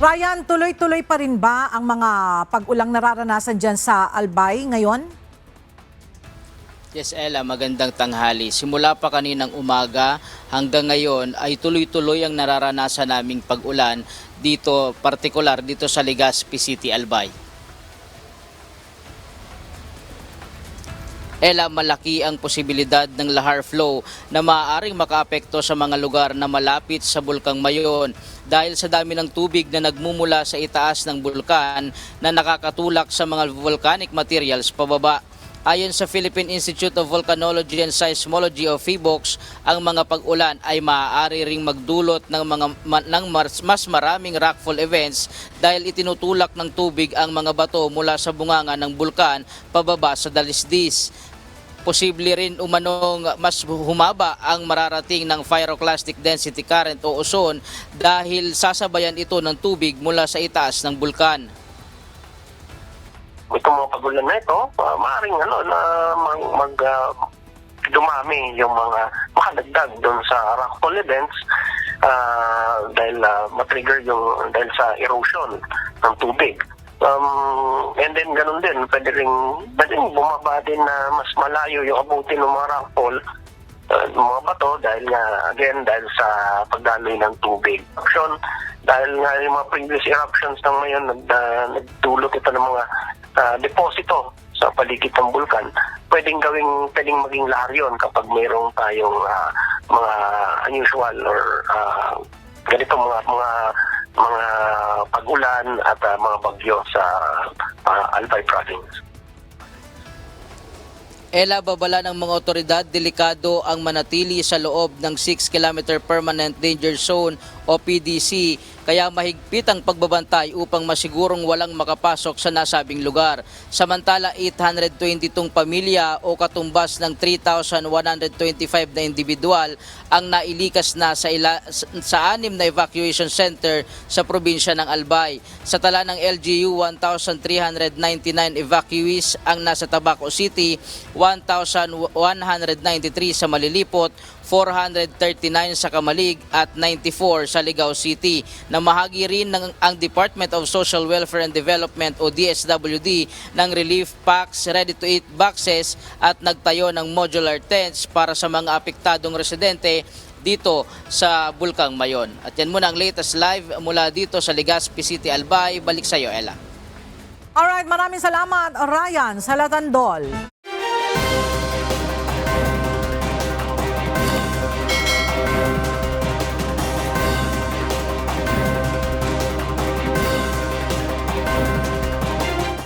Ryan, tuloy-tuloy pa rin ba ang mga pag-ulang nararanasan dyan sa Albay ngayon? Yes, Ella, magandang tanghali. Simula pa kaninang umaga hanggang ngayon ay tuloy-tuloy ang nararanasan naming pag-ulan dito, partikular dito sa Legazpi City, Albay. Ella, malaki ang posibilidad ng lahar flow na maaaring makaapekto sa mga lugar na malapit sa Bulkang Mayon dahil sa dami ng tubig na nagmumula sa itaas ng bulkan na nakakatulak sa mga volcanic materials pababa. Ayon sa Philippine Institute of Volcanology and Seismology o PHIVOLCS, ang mga pag-ulan ay maaari ring magdulot ng mas maraming rockfall events dahil itinutulak ng tubig ang mga bato mula sa bunganga ng bulkan pababa sa dalisdis. Posible rin umanong mas humaba ang mararating ng pyroclastic density current o ozone dahil sasabayan ito ng tubig mula sa itaas ng bulkan. Itong mga pagulan na ito, maaaring dumami yung mga makadagdag doon sa rockfall events dahil matrigger dahil sa erosion ng tubig. And then ganun din, pwede rin bumaba din na mas malayo yung abutin ng mga rockfall, mga bato dahil sa pagdaloy ng tubig. Dahil nga yung mga previous eruptions ng ngayon nagdulot ito ng mga deposito sa paligid ng bulkan, pwedeng maging lahar yun kapag mayroong tayong mga unusual or ganito mga pag-ulan at mga bagyo sa Albay province. Ella, babala ng mga otoridad, delikado ang manatili sa loob ng 6-kilometer Permanent Danger Zone o PDC, kaya mahigpit ang pagbabantay upang masigurong walang makapasok sa nasabing lugar. Samantala, 822 pamilya o katumbas ng 3,125 na individual ang nailikas na sa 6 na evacuation center sa probinsya ng Albay. Sa tala ng LGU, 1,399 evacuees ang nasa Tabaco City, 1,193 sa Malilipot, 439 sa Kamalig at 94 sa Ligao City. Namahagi rin ang Department of Social Welfare and Development o DSWD ng relief packs, ready-to-eat boxes at nagtayo ng modular tents para sa mga apektadong residente dito sa Bulkang Mayon. At yan muna ang latest live mula dito sa Legazpi City, Albay. Balik sa iyo, Ella. Alright, maraming salamat Ryan sa Latandol.